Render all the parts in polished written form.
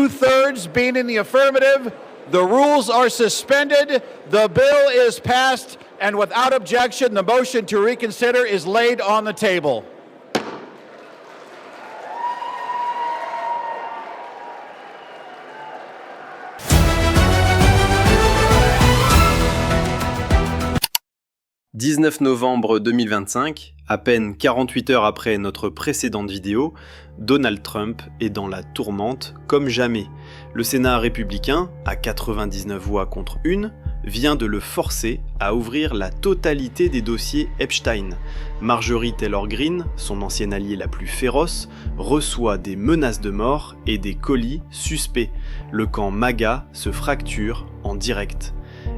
2/3 being in the affirmative, the rules are suspended, the bill is passed, and without objection, the motion to reconsider is laid on the table. « 19 novembre 2025, à peine 48 heures après notre précédente vidéo, Donald Trump est dans la tourmente comme jamais. Le Sénat républicain, à 99 voix contre 1, vient de le forcer à ouvrir la totalité des dossiers Epstein. Marjorie Taylor Greene, son ancienne alliée la plus féroce, reçoit des menaces de mort et des colis suspects. Le camp MAGA se fracture en direct.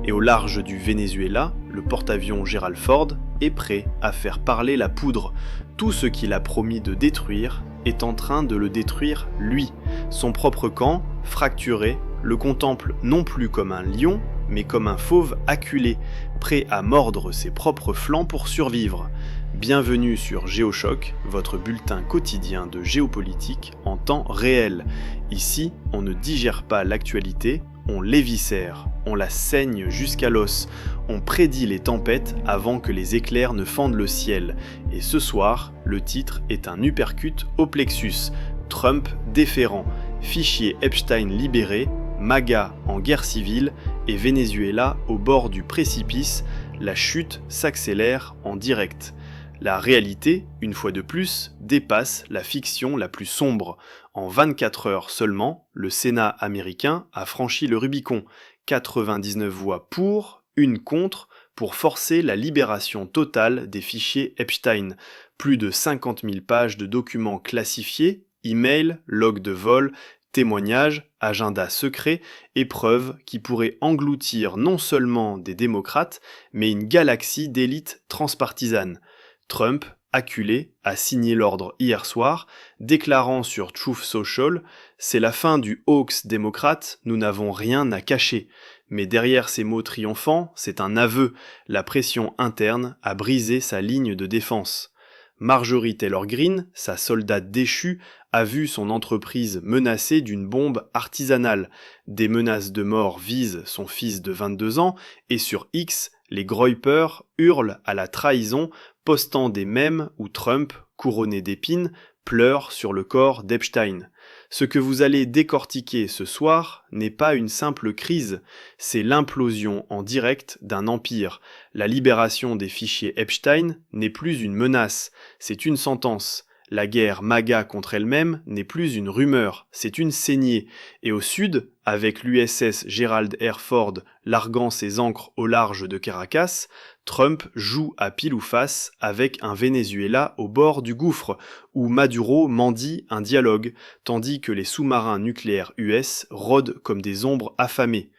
Et au large du Venezuela, le porte-avions Gerald Ford est prêt à faire parler la poudre. Tout ce qu'il a promis de détruire est en train de le détruire lui. Son propre camp, fracturé, le contemple non plus comme un lion, mais comme un fauve acculé, prêt à mordre ses propres flancs pour survivre. Bienvenue sur GeoChoc, votre bulletin quotidien de géopolitique en temps réel. Ici, on ne digère pas l'actualité, on l'éviscère, on la saigne jusqu'à l'os, on prédit les tempêtes avant que les éclairs ne fendent le ciel. Et ce soir, le titre est un uppercut au plexus. Trump déférent, fichier Epstein libéré, MAGA en guerre civile et Venezuela au bord du précipice, la chute s'accélère en direct. La réalité, une fois de plus, dépasse la fiction la plus sombre. En 24 heures seulement, le Sénat américain a franchi le Rubicon. 99 voix pour, 1 contre, pour forcer la libération totale des fichiers Epstein. Plus de 50 000 pages de documents classifiés, emails, logs de vol, témoignages, agendas secrets et preuves qui pourraient engloutir non seulement des démocrates, mais une galaxie d'élites transpartisanes. Trump, acculé, a signé l'ordre hier soir, déclarant sur Truth Social « C'est la fin du hoax démocrate, nous n'avons rien à cacher ». Mais derrière ces mots triomphants, c'est un aveu, la pression interne a brisé sa ligne de défense. Marjorie Taylor Greene, sa soldate déchue, a vu son entreprise menacée d'une bombe artisanale. Des menaces de mort visent son fils de 22 ans, et sur X, les Groypers hurlent à la trahison, postant des mèmes où Trump, couronné d'épines, pleure sur le corps d'Epstein. Ce que vous allez décortiquer ce soir n'est pas une simple crise, c'est l'implosion en direct d'un empire. La libération des fichiers Epstein n'est plus une menace, c'est une sentence. La guerre MAGA contre elle-même n'est plus une rumeur, c'est une saignée. Et au sud, avec l'USS Gerald R. Ford larguant ses ancres au large de Caracas, Trump joue à pile ou face avec un Venezuela au bord du gouffre, où Maduro mendie un dialogue, tandis que les sous-marins nucléaires US rôdent comme des ombres affamées.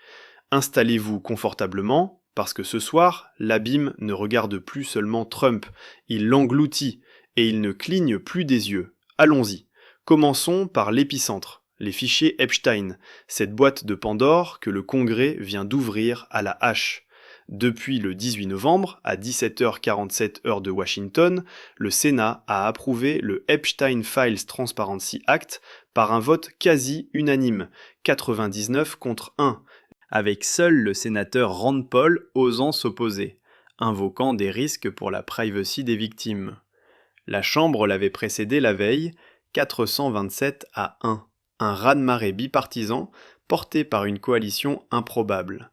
Installez-vous confortablement, parce que ce soir, l'abîme ne regarde plus seulement Trump, il l'engloutit, et il ne cligne plus des yeux. Allons-y. Commençons par l'épicentre, les fichiers Epstein, cette boîte de Pandore que le Congrès vient d'ouvrir à la hache. Depuis le 18 novembre, à 17h47 heure de Washington, le Sénat a approuvé le Epstein Files Transparency Act par un vote quasi unanime, 99 contre 1, avec seul le sénateur Rand Paul osant s'opposer, invoquant des risques pour la privacy des victimes. La Chambre l'avait précédé la veille, 427 à 1, un raz-de-marée bipartisan porté par une coalition improbable.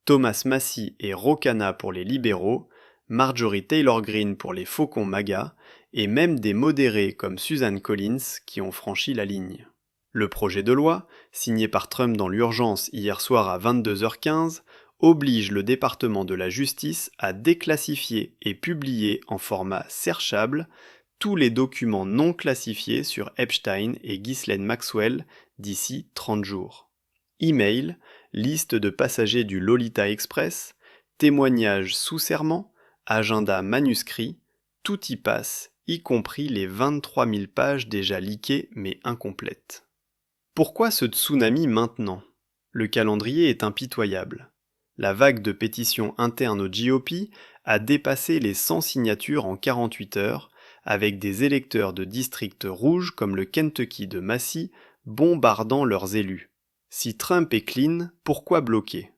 Thomas Massie et Ro Khanna pour les libéraux, Marjorie Taylor Greene pour les faucons MAGA, et même des modérés comme Susan Collins qui ont franchi la ligne. Le projet de loi, signé par Trump dans l'urgence hier soir à 22h15, oblige le département de la justice à déclassifier et publier en format searchable tous les documents non classifiés sur Epstein et Ghislaine Maxwell d'ici 30 jours. Email, liste de passagers du Lolita Express, témoignages sous serment, agenda manuscrit, tout y passe, y compris les 23 000 pages déjà leakées mais incomplètes. Pourquoi ce tsunami maintenant ? Le calendrier est impitoyable. La vague de pétitions internes au GOP a dépassé les 100 signatures en 48 heures, avec des électeurs de districts rouges comme le Kentucky de Massey bombardant leurs élus. Si Trump est clean, pourquoi bloquer ?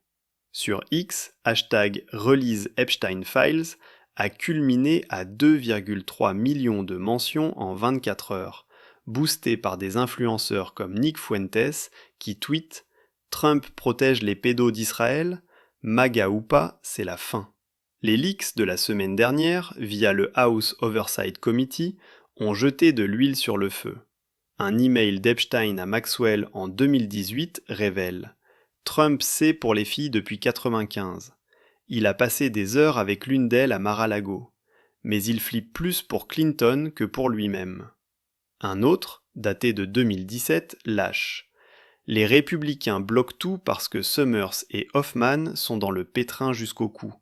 Sur X, #ReleaseEpsteinFiles a culminé à 2,3 millions de mentions en 24 heures, boosté par des influenceurs comme Nick Fuentes qui tweet « Trump protège les pédos d'Israël, MAGA ou pas, c'est la fin ». Les leaks de la semaine dernière, via le House Oversight Committee, ont jeté de l'huile sur le feu. Un email d'Epstein à Maxwell en 2018 révèle « Trump sait pour les filles depuis 1995. Il a passé des heures avec l'une d'elles à Mar-a-Lago. Mais il flippe plus pour Clinton que pour lui-même. » Un autre, daté de 2017, lâche « Les républicains bloquent tout parce que Summers et Hoffman sont dans le pétrin jusqu'au cou.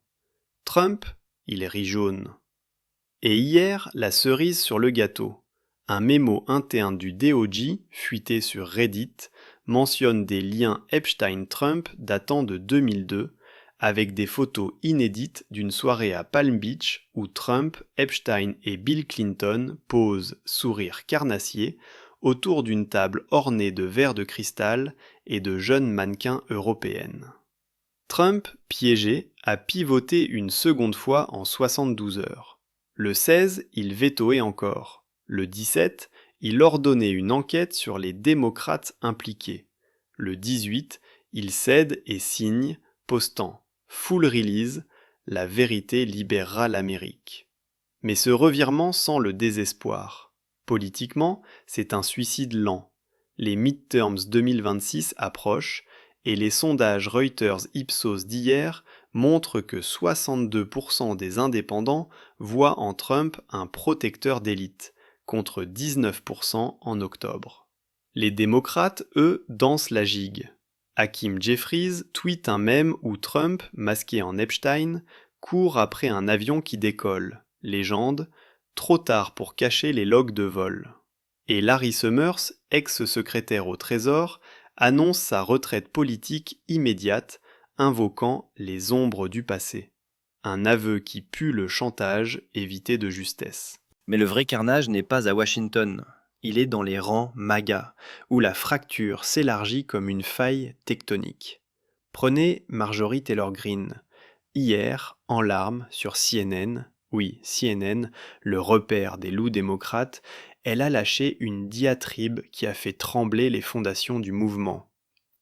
Trump, il rit jaune. » Et hier, la cerise sur le gâteau. Un mémo interne du DOJ, fuité sur Reddit, mentionne des liens Epstein-Trump datant de 2002, avec des photos inédites d'une soirée à Palm Beach où Trump, Epstein et Bill Clinton posent, sourire carnassier, autour d'une table ornée de verres de cristal et de jeunes mannequins européennes. Trump, piégé, a pivoté une seconde fois en 72 heures. Le 16, il vétoait encore. Le 17, il ordonnait une enquête sur les démocrates impliqués. Le 18, il cède et signe, postant « Full release, la vérité libérera l'Amérique ». Mais ce revirement sent le désespoir. Politiquement, c'est un suicide lent. Les midterms 2026 approchent et les sondages Reuters-Ipsos d'hier montrent que 62% des indépendants voient en Trump un protecteur d'élite, contre 19% en octobre. Les démocrates, eux, dansent la gigue. Hakeem Jeffries tweet un mème où Trump, masqué en Epstein, court après un avion qui décolle. Légende, trop tard pour cacher les logs de vol. Et Larry Summers, ex-secrétaire au Trésor, annonce sa retraite politique immédiate, invoquant les ombres du passé. Un aveu qui pue le chantage évité de justesse. Mais le vrai carnage n'est pas à Washington. Il est dans les rangs MAGA, où la fracture s'élargit comme une faille tectonique. Prenez Marjorie Taylor Greene. Hier, en larmes, sur CNN, oui, CNN, le repère des loups démocrates, elle a lâché une diatribe qui a fait trembler les fondations du mouvement.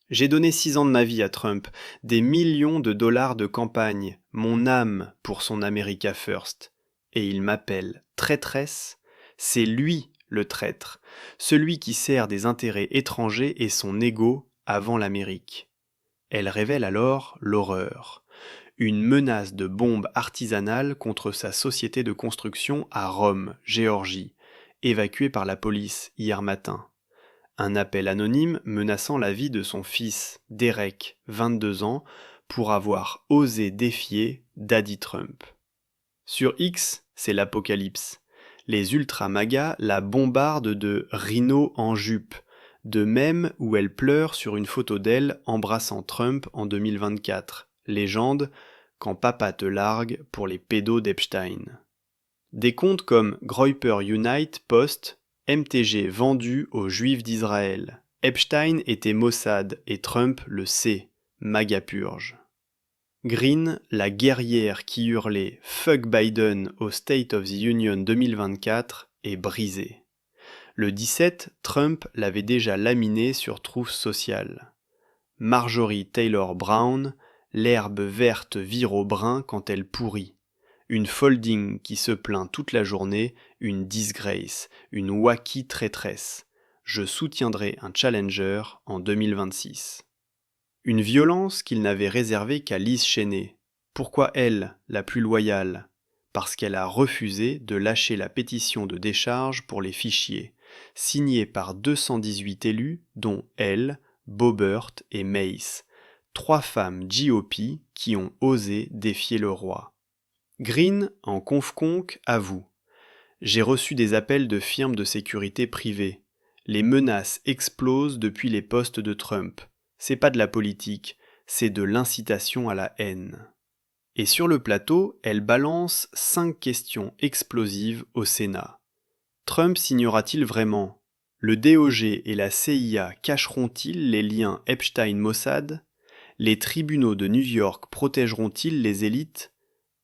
J'ai donné 6 ans de ma vie à Trump, des millions de dollars de campagne, mon âme pour son America First. Et il m'appelle traîtresse, c'est lui le traître, celui qui sert des intérêts étrangers et son ego avant l'Amérique. Elle révèle alors l'horreur. Une menace de bombe artisanale contre sa société de construction à Rome, Géorgie, évacuée par la police hier matin. Un appel anonyme menaçant la vie de son fils, Derek, 22 ans, pour avoir osé défier Daddy Trump. Sur X, c'est l'apocalypse. Les ultra-magas la bombardent de rhino en jupe, de mèmes où elle pleure sur une photo d'elle embrassant Trump en 2024. Légende, quand papa te largue pour les pédos d'Epstein. Des comptes comme Groyper Unite postent MTG vendu aux Juifs d'Israël. Epstein était Mossad et Trump le sait. MAGA purge. Greene, la guerrière qui hurlait « Fuck Biden » au State of the Union 2024, est brisée. Le 17, Trump l'avait déjà laminé sur Truth Social. Marjorie Taylor Brown, l'herbe verte vire au brun quand elle pourrit. Une folding qui se plaint toute la journée, une disgrace, une wacky traîtresse. Je soutiendrai un challenger en 2026. Une violence qu'il n'avait réservée qu'à Liz Cheney. Pourquoi elle, la plus loyale ? Parce qu'elle a refusé de lâcher la pétition de décharge pour les fichiers, signée par 218 élus, dont elle, Boebert et Mace, 3 femmes GOP qui ont osé défier le roi. Greene, en conf-conc, avoue « J'ai reçu des appels de firmes de sécurité privées. Les menaces explosent depuis les postes de Trump. C'est pas de la politique, c'est de l'incitation à la haine. » Et sur le plateau, elle balance 5 questions explosives au Sénat. Trump signera-t-il vraiment ? Le DOJ et la CIA cacheront-ils les liens Epstein-Mossad? Les tribunaux de New York protégeront-ils les élites?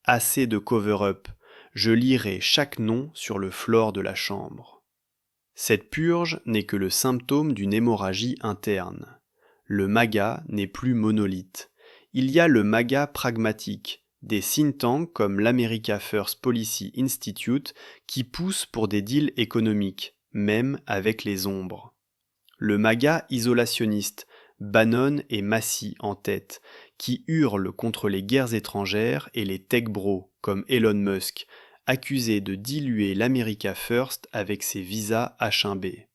Assez de cover-up, je lirai chaque nom sur le floor de la chambre. Cette purge n'est que le symptôme d'une hémorragie interne. Le MAGA n'est plus monolithe. Il y a le MAGA pragmatique, des think tanks comme l'America First Policy Institute qui poussent pour des deals économiques, même avec les ombres. Le MAGA isolationniste, Bannon et Massey en tête, qui hurlent contre les guerres étrangères et les tech bros comme Elon Musk, accusés de diluer l'America First avec ses visas H1B.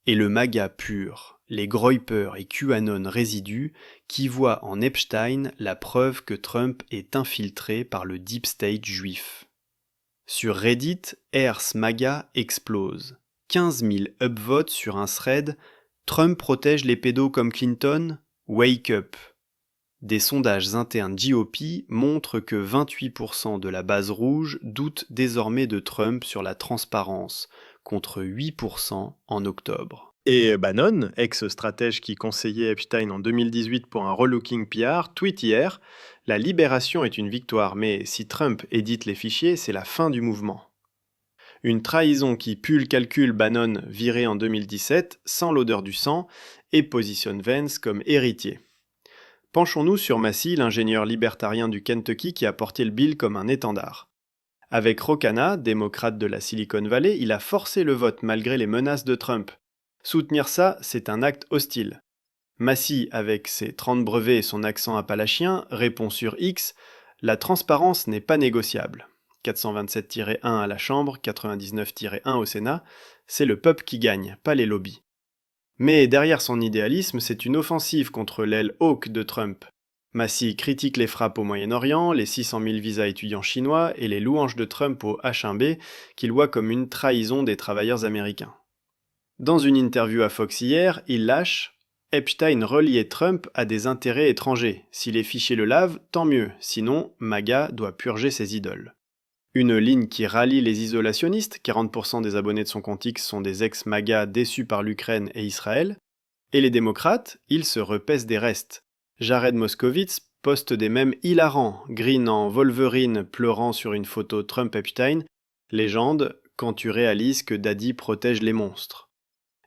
Et le MAGA pur, les Groyper et QAnon résidus, qui voient en Epstein la preuve que Trump est infiltré par le deep state juif. Sur Reddit, Ers MAGA explose. 15 000 upvotes sur un thread « Trump protège les pédos comme Clinton? Wake up !» Des sondages internes GOP montrent que 28% de la base rouge doutent désormais de Trump sur la transparence, contre 8% en octobre. Et Bannon, ex-stratège qui conseillait Epstein en 2018 pour un relooking PR, tweet hier « La libération est une victoire, mais si Trump édite les fichiers, c'est la fin du mouvement. » Une trahison qui pue le calcul Bannon viré en 2017, sans l'odeur du sang, et positionne Vance comme héritier. Penchons-nous sur Massey, l'ingénieur libertarien du Kentucky qui a porté le bill comme un étendard. Avec Ro Khanna, démocrate de la Silicon Valley, il a forcé le vote malgré les menaces de Trump. Soutenir ça, c'est un acte hostile. Massey, avec ses 30 brevets et son accent appalachien, répond sur X « La transparence n'est pas négociable. » 427-1 à la Chambre, 99-1 au Sénat, c'est le peuple qui gagne, pas les lobbies. Mais derrière son idéalisme, c'est une offensive contre l'aile hawk de Trump. Massey critique les frappes au Moyen-Orient, les 600 000 visas étudiants chinois et les louanges de Trump au H1B qu'il voit comme une trahison des travailleurs américains. Dans une interview à Fox hier, il lâche « Epstein reliait Trump à des intérêts étrangers. Si les fichiers le lavent, tant mieux, sinon MAGA doit purger ses idoles. » Une ligne qui rallie les isolationnistes, 40% des abonnés de son compte X sont des ex-MAGA déçus par l'Ukraine et Israël, et les démocrates, ils se repaissent des restes. Jared Moskowitz poste des mèmes hilarants, Green en Wolverine pleurant sur une photo Trump-Epstein, légende quand tu réalises que Daddy protège les monstres.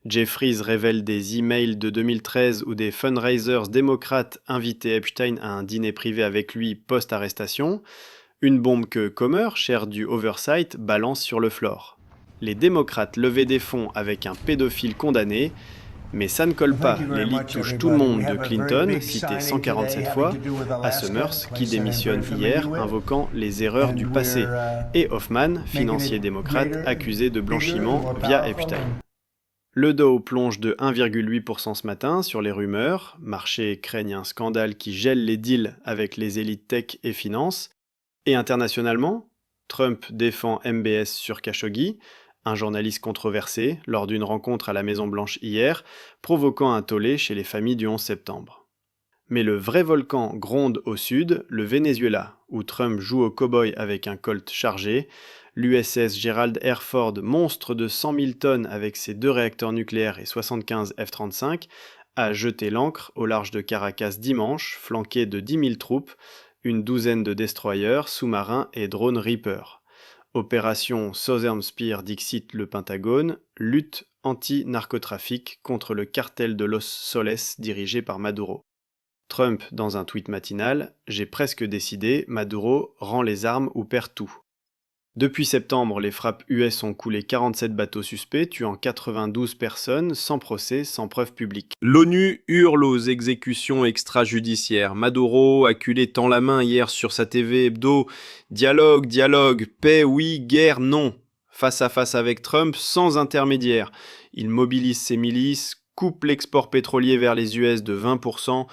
Jeffries révèle des emails de 2013 où des fundraisers démocrates invitaient Epstein à un dîner privé avec lui post-arrestation, une bombe que Comer, cher du oversight, balance sur le floor. Les démocrates levaient des fonds avec un pédophile condamné, mais ça ne colle pas, l'élite touche tout le monde de Clinton, cité 147 fois, à Summers, qui démissionne hier, invoquant les erreurs du passé, et Hoffman, financier démocrate, accusé de blanchiment via Epstein. Le Dow plonge de 1,8% ce matin sur les rumeurs, marchés craignent un scandale qui gèle les deals avec les élites tech et finance, et internationalement, Trump défend MBS sur Khashoggi, un journaliste controversé, lors d'une rencontre à la Maison-Blanche hier, provoquant un tollé chez les familles du 11 septembre. Mais le vrai volcan gronde au sud, le Venezuela, où Trump joue au cow-boy avec un Colt chargé, l'USS Gerald R. Ford, monstre de 100 000 tonnes avec ses 2 réacteurs nucléaires et 75 F-35, a jeté l'ancre au large de Caracas dimanche, flanqué de 10 000 troupes, une douzaine de destroyers, sous-marins et drones Reaper. Opération Southern Spear dixit le Pentagone, lutte anti-narcotrafic contre le cartel de Los Soles dirigé par Maduro. Trump, dans un tweet matinal, « J'ai presque décidé, Maduro rend les armes ou perd tout ». Depuis septembre, les frappes US ont coulé 47 bateaux suspects, tuant 92 personnes, sans procès, sans preuve publique. L'ONU hurle aux exécutions extrajudiciaires. Maduro, acculé tend la main hier sur sa TV hebdo. Dialogue, dialogue, paix, oui, guerre, non. Face à face avec Trump, sans intermédiaire. Il mobilise ses milices, coupe l'export pétrolier vers les US de 20%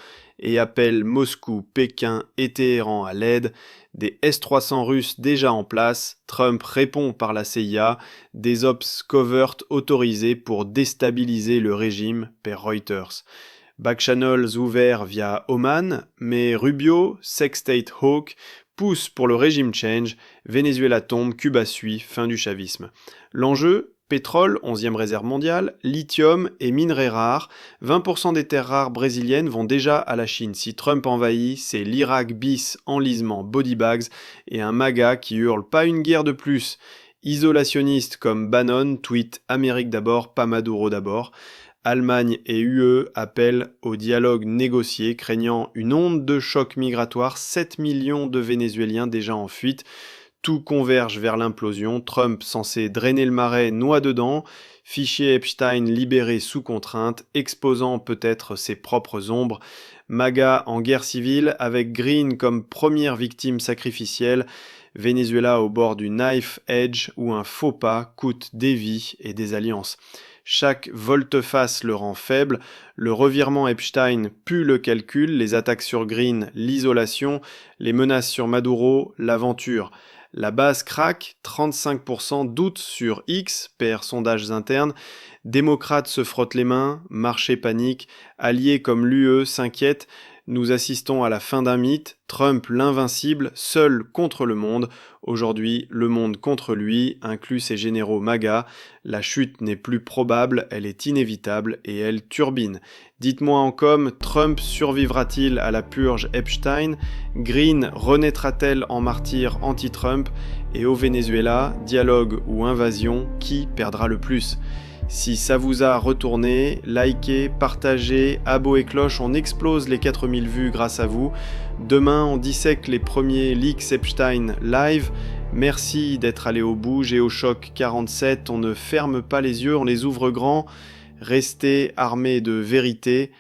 et appelle Moscou, Pékin et Téhéran à l'aide. Des S-300 russes déjà en place, Trump répond par la CIA, des ops covert autorisés pour déstabiliser le régime, père Reuters. Backchannels ouverts via Oman, mais Rubio, Sex State Hawk, pousse pour le régime change, Venezuela tombe, Cuba suit, fin du chavisme. L'enjeu, Pétrole, 11e réserve mondiale, lithium et minerais rares. 20% des terres rares brésiliennes vont déjà à la Chine. Si Trump envahit, c'est l'Irak bis, enlisement, body bags et un MAGA qui hurle pas une guerre de plus. Isolationnistes comme Bannon tweet Amérique d'abord, pas Maduro d'abord. Allemagne et UE appellent au dialogue négocié, craignant une onde de choc migratoire, 7 millions de Vénézuéliens déjà en fuite. Tout converge vers l'implosion, Trump censé drainer le marais noie dedans, fichier Epstein libéré sous contrainte, exposant peut-être ses propres ombres, MAGA en guerre civile avec Green comme première victime sacrificielle, Venezuela au bord du knife edge où un faux pas coûte des vies et des alliances. Chaque volte-face le rend faible, le revirement Epstein pue le calcul, les attaques sur Green, l'isolation, les menaces sur Maduro, l'aventure. La base craque, 35% doutent sur X, perd sondages internes, démocrates se frottent les mains, marché panique, alliés comme l'UE s'inquiètent, nous assistons à la fin d'un mythe, Trump l'invincible, seul contre le monde, aujourd'hui le monde contre lui, inclus ses généraux MAGA, la chute n'est plus probable, elle est inévitable et elle turbine. Dites-moi en com, Trump survivra-t-il à la purge Epstein? Green renaîtra-t-elle en martyr anti-Trump? Et au Venezuela, dialogue ou invasion, qui perdra le plus? Si ça vous a retourné, likez, partagez, abo et cloche, on explose les 4000 vues grâce à vous. Demain, on dissèque les premiers leaks Epstein live. Merci d'être allé au bout, GeoShock 47, on ne ferme pas les yeux, on les ouvre grands. Restez armés de vérité.